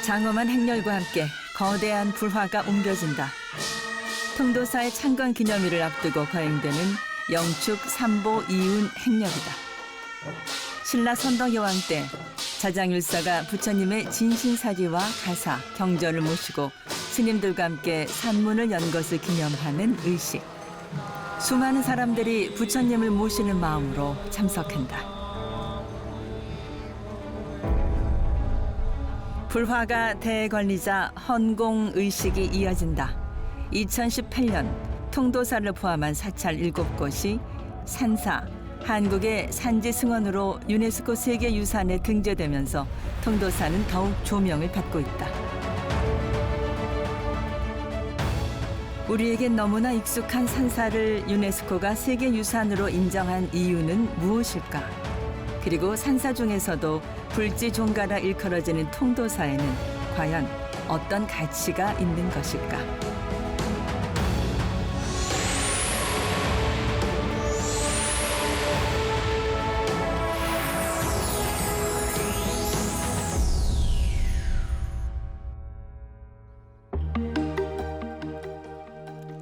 장엄한 행렬과 함께 거대한 불화가 옮겨진다. 통도사의 창건 기념일을 앞두고 거행되는 영축 삼보 이운 행렬이다. 신라 선덕여왕 때 자장율사가 부처님의 진신사리와 가사, 경전을 모시고 스님들과 함께 산문을 연 것을 기념하는 의식. 수많은 사람들이 부처님을 모시는 마음으로 참석한다. 불화가 대걸리자 헌공 의식이 이어진다. 2018년 통도사를 포함한 사찰 7곳이 산사, 한국의 산지 승원으로 유네스코 세계유산에 등재되면서 통도사는 더욱 조명을 받고 있다. 우리에겐 너무나 익숙한 산사를 유네스코가 세계유산으로 인정한 이유는 무엇일까? 그리고 산사 중에서도 불지 종가라 일컬어지는 통도사에는 과연 어떤 가치가 있는 것일까?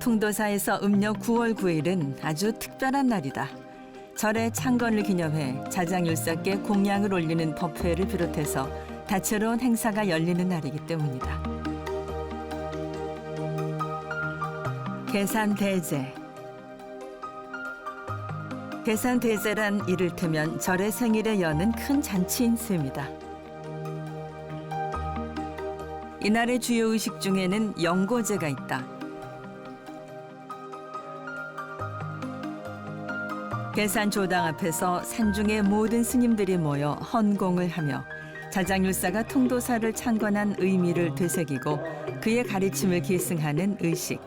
통도사에서 음력 9월 9일은 아주 특별한 날이다. 절의 창건을 기념해 자장율사께 공양을 올리는 법회를 비롯해서 다채로운 행사가 열리는 날이기 때문이다. 계산대제. 계산대제란 이를테면 절의 생일에 여는 큰 잔치인 셈이다. 이날의 주요 의식 중에는 영고제가 있다. 계산조당 앞에서 산중의 모든 스님들이 모여 헌공을 하며 자장율사가 통도사를 창건한 의미를 되새기고 그의 가르침을 계승하는 의식.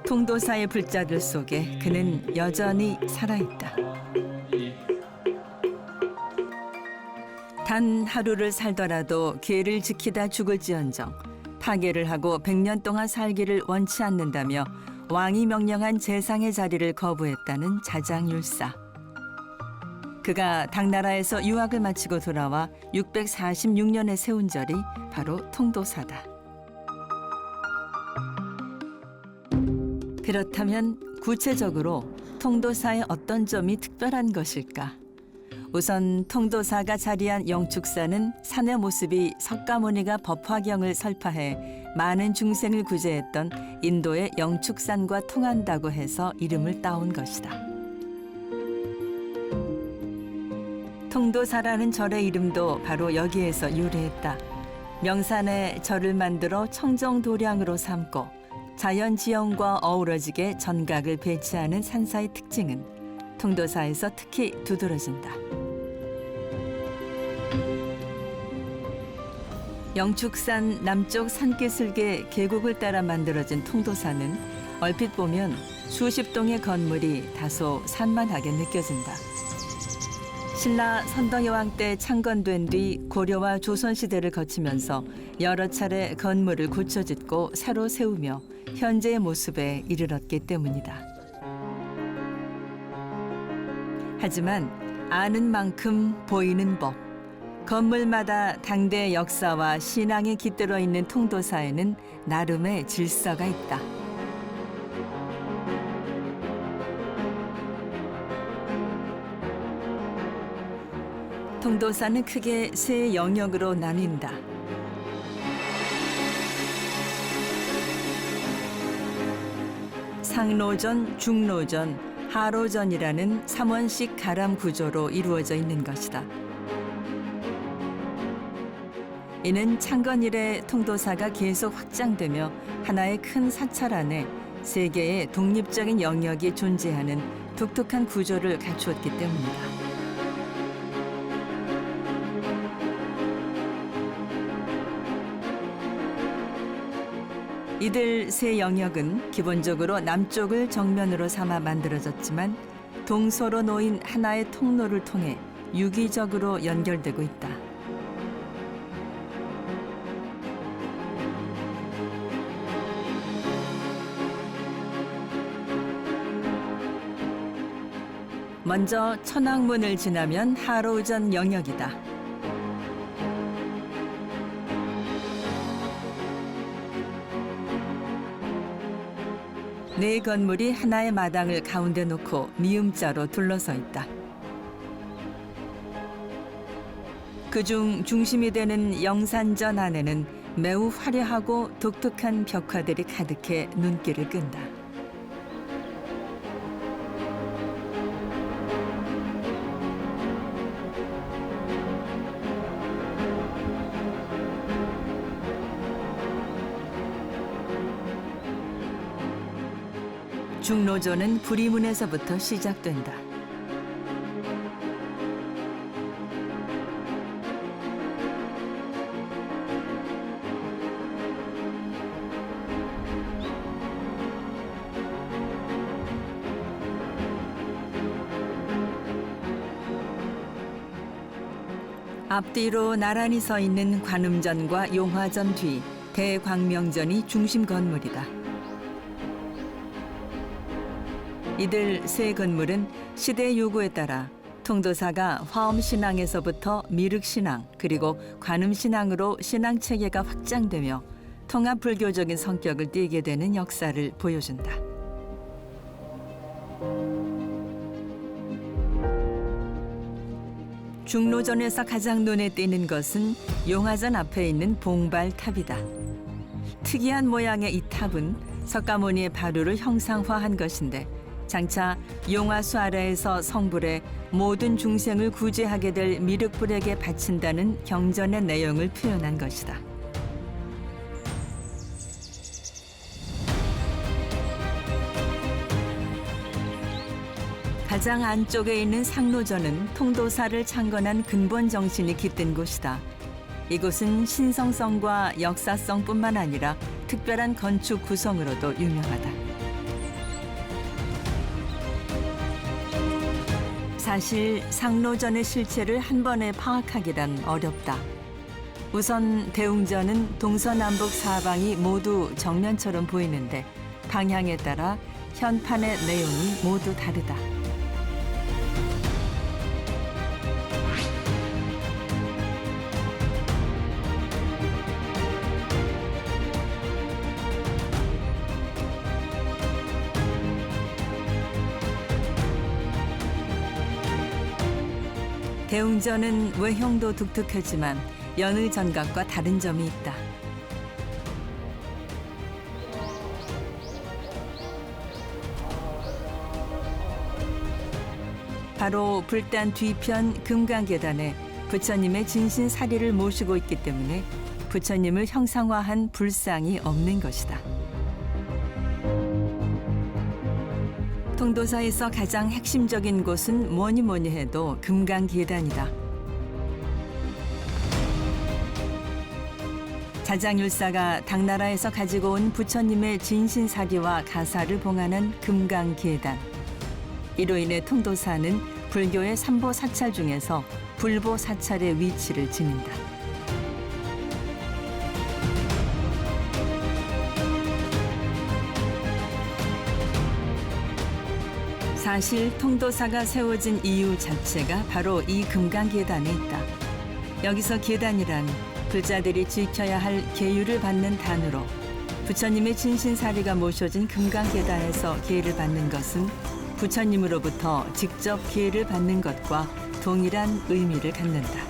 통도사의 불자들 속에 그는 여전히 살아있다. 단 하루를 살더라도 계를 지키다 죽을지언정 파괴를 하고 100년 동안 살기를 원치 않는다며 왕이 명령한 재상의 자리를 거부했다는 자장율사. 그가 당나라에서 유학을 마치고 돌아와 646년에 세운 절이 바로 통도사다. 그렇다면 구체적으로 통도사의 어떤 점이 특별한 것일까? 우선 통도사가 자리한 영축사는 산의 모습이 석가모니가 법화경을 설파해 많은 중생을 구제했던 인도의 영축산과 통한다고 해서 이름을 따온 것이다. 통도사라는 절의 이름도 바로 여기에서 유래했다. 명산에 절을 만들어 청정도량으로 삼고 자연지형과 어우러지게 전각을 배치하는 산사의 특징은 통도사에서 특히 두드러진다. 영축산 남쪽 산기슭의 계곡을 따라 만들어진 통도사는 얼핏 보면 수십 동의 건물이 다소 산만하게 느껴진다. 신라 선덕여왕 때 창건된 뒤 고려와 조선시대를 거치면서 여러 차례 건물을 고쳐짓고 새로 세우며 현재의 모습에 이르렀기 때문이다. 하지만 아는 만큼 보이는 법. 건물마다 당대 역사와 신앙이 깃들어 있는 통도사에는 나름의 질서가 있다. 통도사는 크게 세 영역으로 나뉜다. 상로전, 중로전, 하로전이라는 3원씩 가람 구조로 이루어져 있는 것이다. 이는 창건 이래 통도사가 계속 확장되며 하나의 큰 사찰 안에 세 개의 독립적인 영역이 존재하는 독특한 구조를 갖추었기 때문이다. 이들 세 영역은 기본적으로 남쪽을 정면으로 삼아 만들어졌지만 동서로 놓인 하나의 통로를 통해 유기적으로 연결되고 있다. 먼저 천왕문을 지나면 하로우전 영역이다. 네 건물이 하나의 마당을 가운데 놓고 미음자로 둘러서 있다. 그중 중심이 되는 영산전 안에는 매우 화려하고 독특한 벽화들이 가득해 눈길을 끈다. 중로조는 부리문에서부터 시작된다. 앞뒤로 나란히 서 있는 관음전과 용화전 뒤 대광명전이 중심 건물이다. 이들 세 건물은 시대 요구에 따라 통도사가 화엄신앙에서부터 미륵신앙 그리고 관음신앙으로 신앙체계가 확장되며 통합불교적인 성격을 띠게 되는 역사를 보여준다. 중로전에서 가장 눈에 띄는 것은 용화전 앞에 있는 봉발탑이다. 특이한 모양의 이 탑은 석가모니의 발효를 형상화한 것인데 장차 용화수 아래에서 성불해 모든 중생을 구제하게 될 미륵불에게 바친다는 경전의 내용을 표현한 것이다. 가장 안쪽에 있는 상로전은 통도사를 창건한 근본 정신이 깃든 곳이다. 이곳은 신성성과 역사성뿐만 아니라 특별한 건축 구성으로도 유명하다. 사실 상로전의 실체를 한 번에 파악하기란 어렵다. 우선 대웅전은 동서남북 사방이 모두 정면처럼 보이는데 방향에 따라 현판의 내용이 모두 다르다. 대웅전은 외형도 독특하지만 여느 전각과 다른 점이 있다. 바로 불단 뒤편 금강계단에 부처님의 진신사리를 모시고 있기 때문에 부처님을 형상화한 불상이 없는 것이다. 통도사에서 가장 핵심적인 곳은 뭐니 해도 금강계단이다. 자장율사가 당나라에서 가지고 온 부처님의 진신사리와 가사를 봉안한 금강계단. 이로 인해 통도사는 불교의 삼보사찰 중에서 불보사찰의 위치를 지닌다. 사실 통도사가 세워진 이유 자체가 바로 이 금강계단에 있다. 여기서 계단이란 불자들이 지켜야 할 계율을 받는 단어로 부처님의 진신사리가 모셔진 금강계단에서 계를 받는 것은 부처님으로부터 직접 계를 받는 것과 동일한 의미를 갖는다.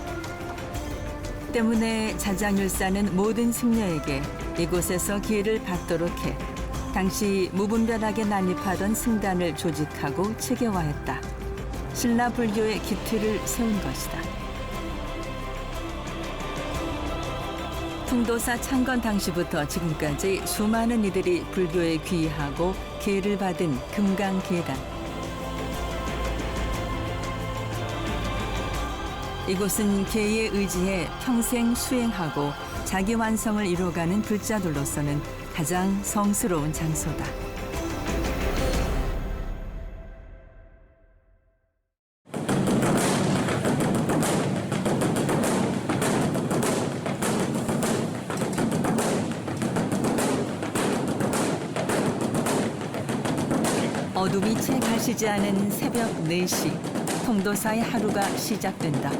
때문에 자장율사는 모든 승려에게 이곳에서 계를 받도록 해 당시 무분별하게 난입하던 승단을 조직하고 체계화했다. 신라 불교의 기틀을 세운 것이다. 통도사 창건 당시부터 지금까지 수많은 이들이 불교에 귀의하고 계를 받은 금강계단. 이곳은 계에 의지해 평생 수행하고 자기 완성을 이뤄가는 불자들로서는 가장 성스러운 장소다. 어둠이 채 가시지 않은 새벽 4시. 통도사의 하루가 시작된다.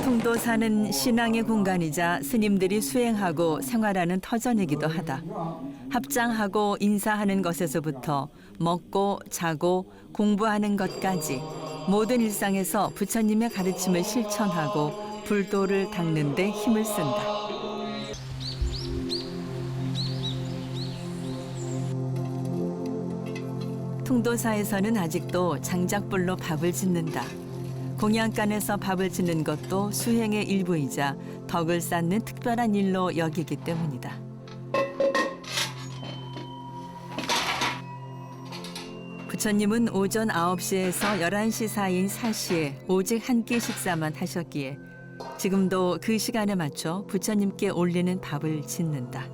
통도사는 신앙의 공간이자 스님들이 수행하고 생활하는 터전이기도 하다. 합장하고 인사하는 것에서부터 먹고 자고 공부하는 것까지 모든 일상에서 부처님의 가르침을 실천하고 불도를 닦는 데 힘을 쓴다. 통도사에서는 아직도 장작불로 밥을 짓는다. 공양간에서 밥을 짓는 것도 수행의 일부이자 덕을 쌓는 특별한 일로 여기기 때문이다. 부처님은 오전 9시에서 11시 사이인 4시에 오직 한 끼 식사만 하셨기에 지금도 그 시간에 맞춰 부처님께 올리는 밥을 짓는다.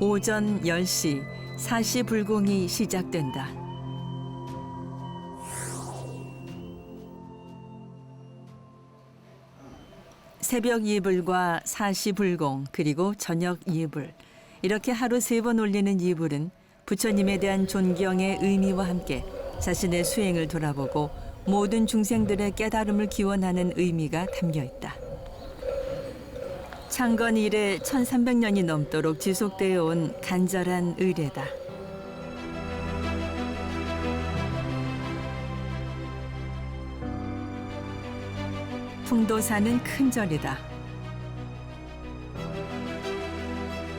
오전 10시 사시 불공이 시작된다. 새벽 이불과 사시 불공 그리고 저녁 이불 이렇게 하루 3번 올리는 이불은 부처님에 대한 존경의 의미와 함께 자신의 수행을 돌아보고 모든 중생들의 깨달음을 기원하는 의미가 담겨 있다. 창건 이래 1300년이 넘도록 지속되어 온 간절한 의례다. 통도사는 큰 절이다.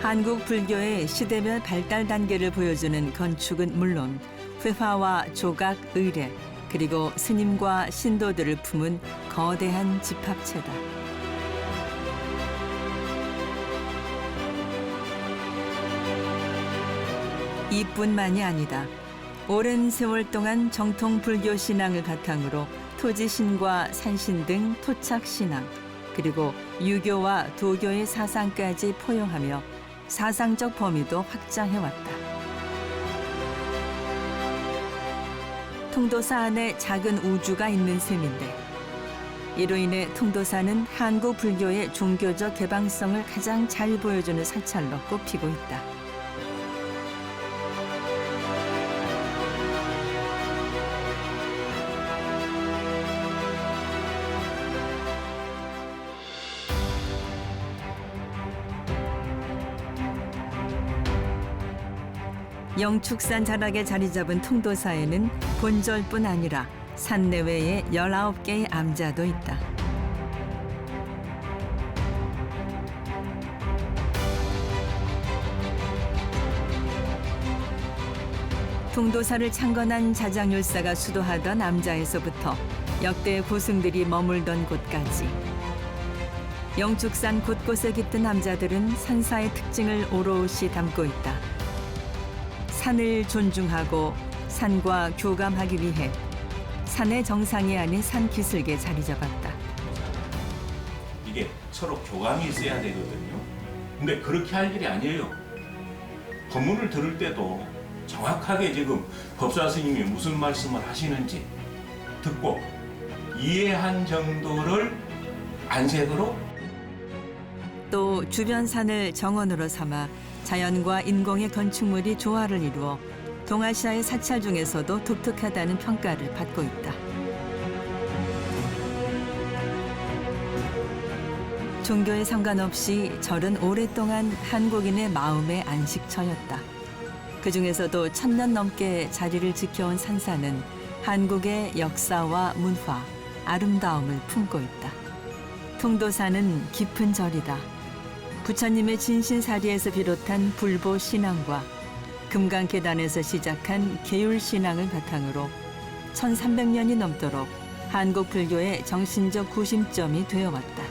한국 불교의 시대별 발달 단계를 보여주는 건축은 물론 회화와 조각, 의례, 그리고 스님과 신도들을 품은 거대한 집합체다. 이뿐만이 아니다. 오랜 세월 동안 정통 불교 신앙을 바탕으로 토지신과 산신 등 토착 신앙, 그리고 유교와 도교의 사상까지 포용하며 사상적 범위도 확장해왔다. 통도사 안에 작은 우주가 있는 셈인데 이로 인해 통도사는 한국 불교의 종교적 개방성을 가장 잘 보여주는 사찰로 꼽히고 있다. 영축산 자락에 자리 잡은 통도사에는 본절뿐 아니라 산내외에 19개의 암자도 있다. 통도사를 창건한 자장율사가 수도하던 암자에서부터 역대 고승들이 머물던 곳까지 영축산 곳곳에 깃든 암자들은 산사의 특징을 오롯이 담고 있다. 산을 존중하고 산과 교감하기 위해 산의 정상이 아닌 산 기슭에 자리 잡았다. 이게 서로 교감이 있어야 되거든요. 근데 그렇게 할 일이 아니에요. 법문을 들을 때도 정확하게 지금 법사 스님이 무슨 말씀을 하시는지 듣고 이해한 정도를 안색으로 또 주변 산을 정원으로 삼아 자연과 인공의 건축물이 조화를 이루어 동아시아의 사찰 중에서도 독특하다는 평가를 받고 있다. 종교에 상관없이 절은 오랫동안 한국인의 마음의 안식처였다. 그중에서도 1000년 넘게 자리를 지켜온 산사는 한국의 역사와 문화, 아름다움을 품고 있다. 통도사는 깊은 절이다. 부처님의 진신사리에서 비롯한 불보 신앙과 금강계단에서 시작한 계율 신앙을 바탕으로 1300년이 넘도록 한국 불교의 정신적 구심점이 되어왔다.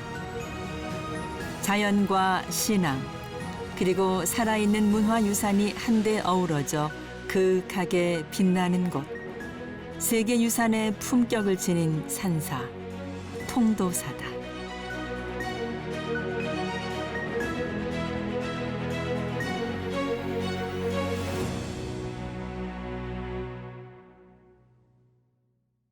자연과 신앙, 그리고 살아있는 문화유산이 한데 어우러져 그윽하게 빛나는 곳. 세계유산의 품격을 지닌 산사, 통도사다.